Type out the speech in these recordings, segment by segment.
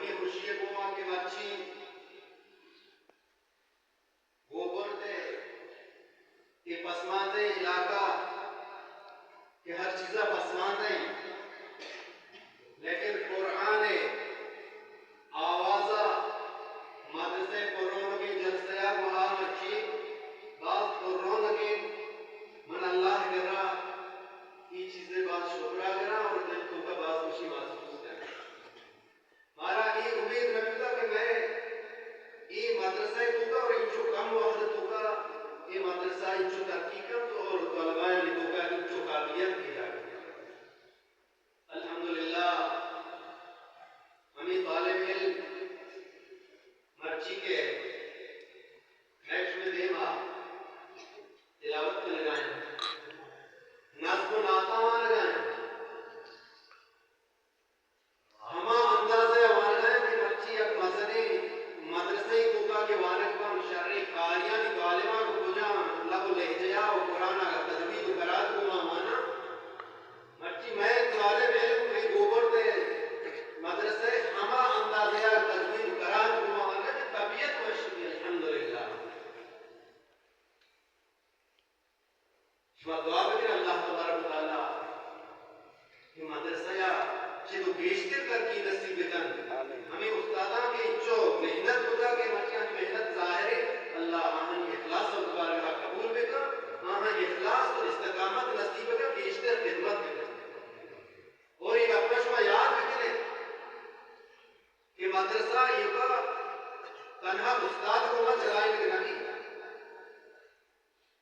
ہمیں خوشی ہے وہ کے مچھی وہ بولتے کہ پسماندے علاقہ کہ ہر چیزہ پسماندے لیکن قرآن آوازہ مدرسے قرآن کی جلسیہ وہاں مچھی بعض قرآن کی من اللہ کرا یہ چیزیں بعض شکرہ کرا اور دل تو کا بعض خوشی محسوس کرا مارا یہ امید رکھتا کہ میں یہ مدرسہ تو کا اور انچو کم وقت تو کا یہ مدرسہ انچو تحقیقت اور طلباء تو کا انچو قابلیت کی جائے الحمدللہ ہمیں طالب علم مرچی کے نیکس میں دیما تلاوت میں لگائیں نظم و ناطہ لگائیں ہما اندازے وانگائیں کہ مرچی ایک مذہنی مدرسے کوکا کے وانک کا مشرعی قاریان غالبہ کو کجا لب لہجیا و قرآن کا تدوید و قرآن کو مانا مرچی میں طالب علم میں گوبر دے مدرسے ہما اندازے تدوید و قرآن کو مانا کہ طبیعت مشروعی الحمدللہ شما دعا بکر اللہ تبارک و تعالی کہ مدرسہ یا چیزو بیشتر کر کی نصیب کن ہمیں استاداں کے جو محنت ہوتا کہ مرچی ہمیں محنت ظاہر ہے اللہ آہن اخلاص و تبارک قبول بکن آہن اخلاص اور استقامت نصیب کن بیشتر خدمت بکن اور ایک اپنا شما یاد بکنے کہ مدرسہ یہ کا تنہا استاد کو مت چلائیں گے نہیں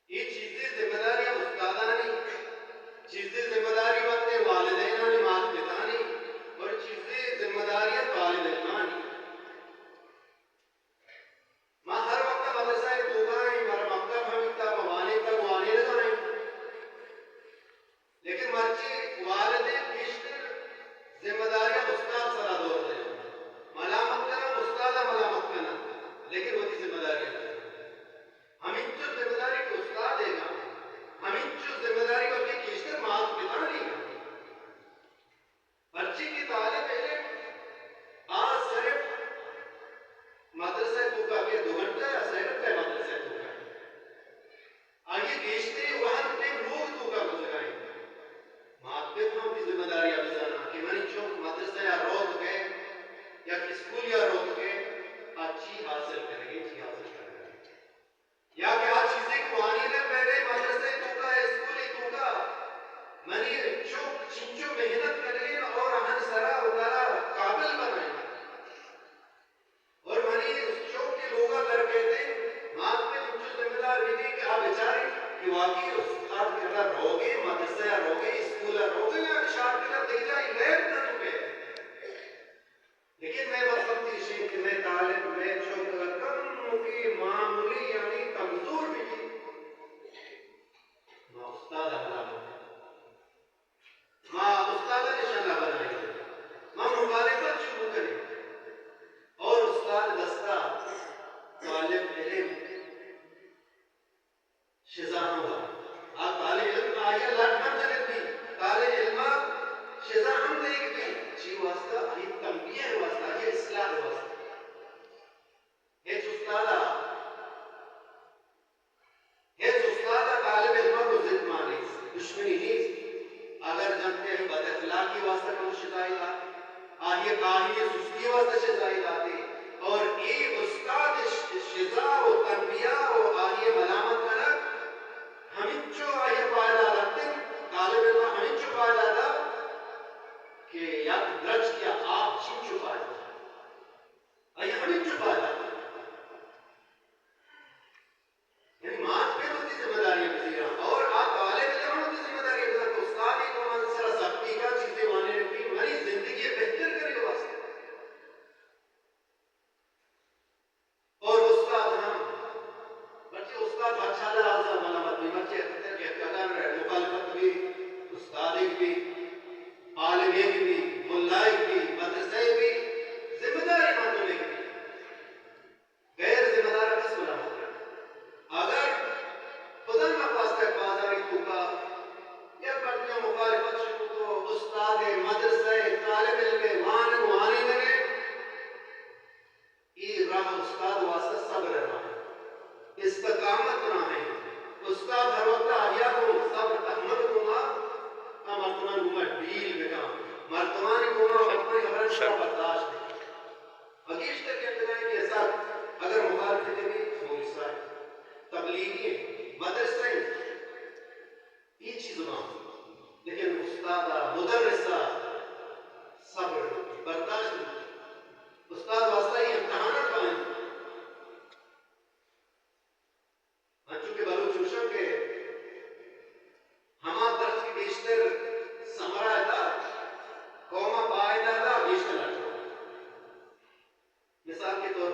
یہ چیزیں ذمہ داریاں استادہ نہیں چیزیں ذمہ داری بنتے والدین نے مات پتا نہیں اور چیزیں ذمہ داریاں طالب علمان ماں ہر وقت مدرسہ توبائیں مر مکتب ہمیتا موانے تک وانے لگائیں لیکن مرچی والدین بیشتر ذمہ داریاں استاد سرا دور دیں ملامت کرنا استاد ملامت کرنا لیکن وہ کی ذمہ داریاں ہمیں جو ذمہ داری کو استاد دے گا ہمیں جو ذمہ داری کو اپنے کیشتر مات پتا نہیں گا بچی کی طالب علم آج صرف مدرسہ تو کا کہ 2 گھنٹہ یا صرف ہے مدرسہ تو کا آگے کیشتری وہاں ٹیم لوگ تو کا گزرائیں مات پہ ہم کی ذمہ داری اب جانا کہ میں جو مدرسہ یا روک گئے یا اسکول یا روک گئے اچھی حاصل کریں گے اچھی حاصل کریں گے یا کہ آج چیزیں کو آنی نہ پہلے مدرسے تو کا اسکولی تو کا منی چنچو محنت کریں اور ہن سرا اتارا قابل بنائیں اور منی اس چوک کے لوگا کر کہتے مات میں چنچو ذمہ دار بھی کہ آپ بیچاری کہ واقعی استاد کرنا روگے مدرسہ روگے اسکول روگے یا شارٹ کرنا دیکھ جائے لیب نہ تو پہ لیکن میں بس وقتی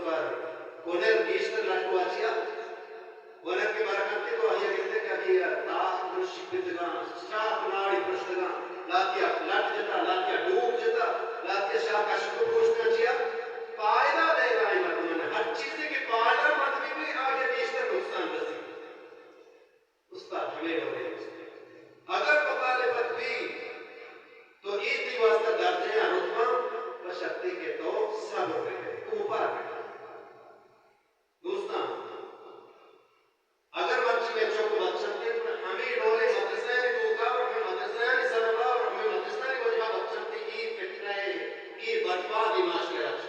پر کونر بیشتر لٹو آچیا ونر کے برکت کے تو آیا کہتے کہ ابھی تاخ درشی پتگان شاپ ناڑی پرشتگان لاتیا لٹ جتا لاتیا ڈوب جتا لاتیا شاہ کشکو پوشنا چیا پائدہ دے گائی مردمان ہر چیزیں کے پائدہ مردمی بھی آگے بیشتر نقصان رسی استاد ہمیں ہو رہے اگر مخالفت بھی تو ایتی واسطہ درجہ رتبہ بشرطی کے تو صبر رہے اوپر رہے دوستان اگر مرچی میں چوک بچن کے تو ہمیں ڈولے مدرسہ نے دوکا اور ہمیں مدرسہ نے سربا اور ہمیں مدرسہ نے وجہ بچن کی ای فتنہ ای بطبا دماغ کے رچ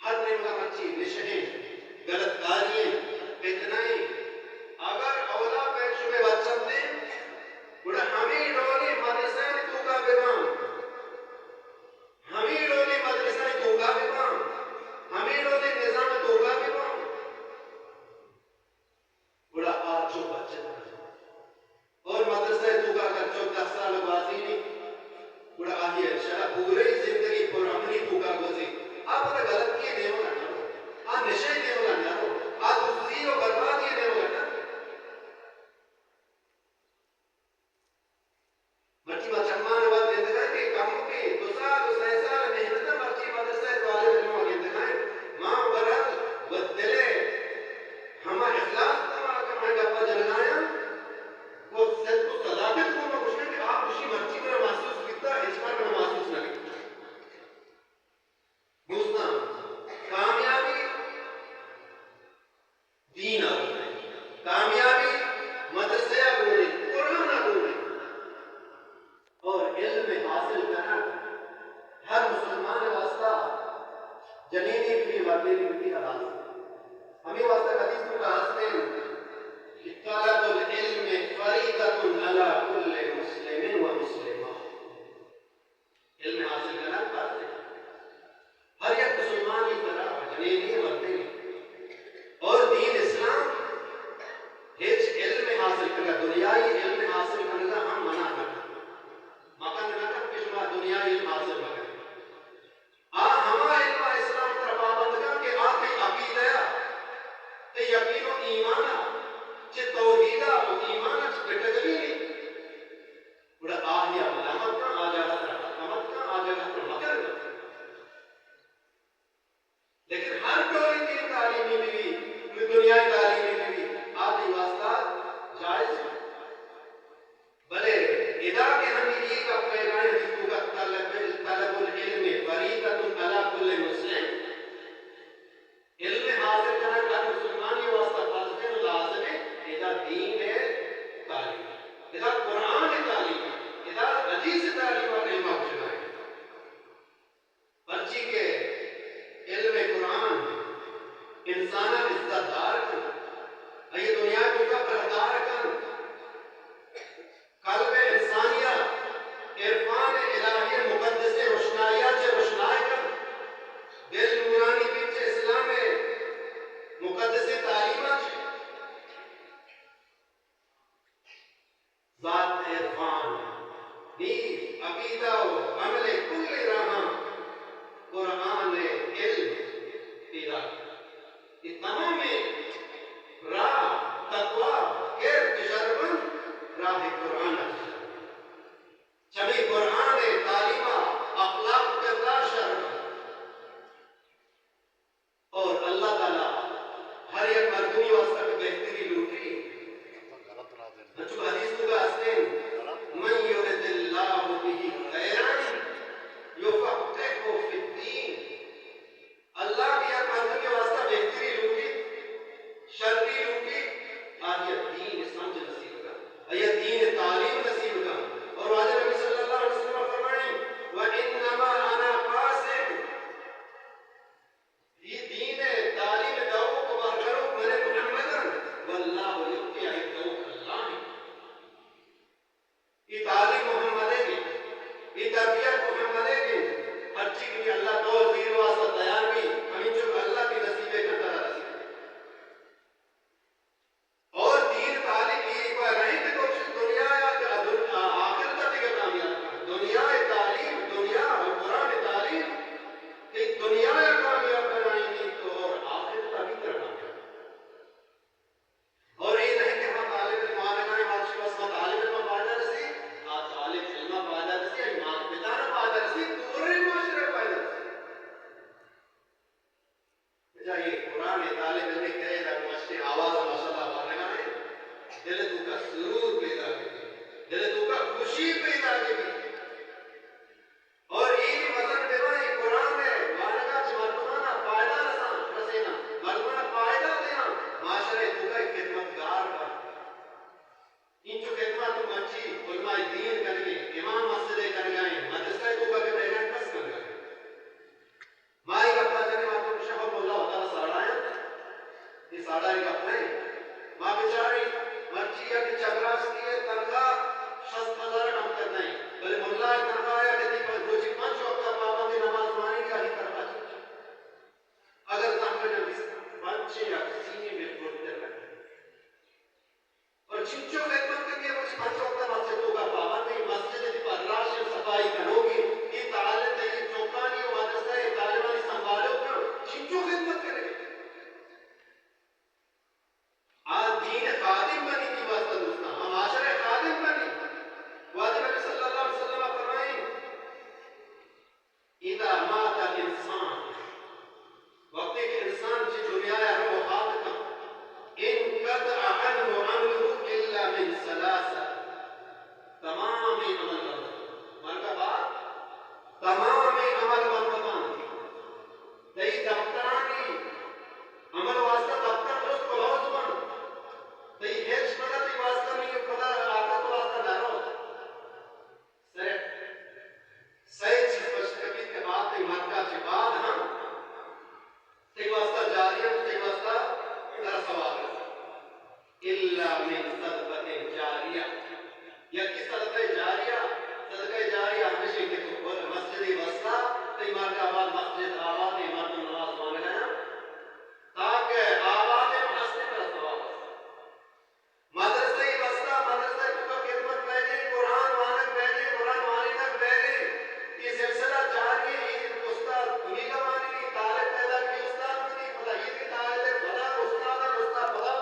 ہر نمگا مرچی نشہیں غلط کارییں فتنہیں اگر اولا پینچو میں بچن دیں بڑا ہمیں ڈولے مدرسہ نے دوکا بیوان ہمیں ڈولے مدرسہ نے دوکا بیوان ہمیں ڈولے نظام دوکا بیوان بڑا آج چو بچن اور مدرسہ دوکا کر چو 10 سال بازی نہیں بڑا آہی ہے پورے زندگی پر امنی دوکا گوزی آپ بڑا غلط کیے نہیں ہوگا نا آپ نشے نہیں ہوگا نا آپ دوسری و برباد یہ نہیں ہوگا نا مرچی بچمان بات دیتے گا کہ کم کی 2 سال 3 سال محنت مرچی مدرسہ دوالے علم آگے دیتے گا ماں برد ودلے ہما اخلاص تمہارا کمائے گا پا جلگایا وہ صدق و صداقت کو میں کچھ کہ آپ اسی مرچی میں محسوس کیتا اس پر میں محسوس نہ کیتا دوستان کامیابی دین آگے کامیابی مدرسہ گونے قرآن گونے اور علم حاصل کرنا ہر مسلمان واسطہ جنینی بھی مردینی بھی حلال ہمیں واسطہ حدیث میں کہا حسنین کہ طلب العلم فریضۃ علی کل مسلم و مسلمہ علم حاصل کرنا فرض ہے ہر ایک مسلمان کی طرح جنینی مردینی اور دین اسلام ہیچ علم حاصل کرنا دنیای علم حاصل کرنا ہم منع کرنا مکان نہ کر کہ شما دنیای علم حاصل نہ کریں ہما علم اسلام طرف پابند کر کہ آپ کی عقیدہ تے یقین و ایمانہ چھے توحیدہ و ایمانہ چھے کٹگلی نہیں بڑا آہیا ملامت کا آجاگہ تر حکمت کا آجاگہ تر مکر کا لیکن ہر ٹولی کی تعلیمی بھی دنیای تعلیمی بھی آدھی واسطہ جائز ہے بلے ادا کے ہمیں یہ کا پیغام حدیثوں کا طلب العلم فریضۃ علی کل مسلم علم حاصل کرنا ہر مسلمان یہ واسطہ فرض ہے لازم ہے ادا دین ہے تعلیم ادا قرآن ہے تعلیم ادا حدیث تعلیم اور علم حاصل ہے پرچی کے علم قرآن انسان عزت دار کر یہ دنیا کو کا پردار کر قلب انسانیہ عرفان الہی مقدس روشنائیہ سے روشنائی کر دل نورانی بیچ اسلام مقدس تعلیمہ سے ذات عرفان نیز عقیدہ و عمل کل رہاں قرآن علم پیدا یہ تمام راہ تقوی غیر تشربن راہ قرآن چمی قرآن تعلیمہ اخلاق کردار شرم اور اللہ تعالیٰ ہر ایک مردمی واسطہ کی بہتری لوٹی حدیث کو کا حسنین من یرد اللہ بہ خیرا یفقہہ فی الدین اللہ کی ایک مردمی واسطہ بہتری لوٹی شرطی لوٹی آج یہ دین سمجھ نصیب کا یہ دین تعلیم نصیب کا اور واجہ نبی صلی اللہ علیہ وسلم فرمائیں وَإِنَّمَا أَنَا قَاسِمٌ یہ دین تعلیم دعو کو برکرو میں محمدن واللہ یبقی عدو اللہ یہ تعلیم محمد ہے یہ تربیت محمد ہے ہر چیز میں اللہ دو زیر واسطہ تیار بھی ہمیں جو اللہ کی نصیبے کرتا رہا اور دین تعلیم یہ پر رہی کہ کچھ دنیا آخر کا دیگر کامیاب دنیا تعلیم دنیا اور قرآن تعلیم کہ دنیا کامیاب حیات انسان وقت ایک انسان کی دنیا رو خاطر انقطع عنه عمله الا من ثلاثه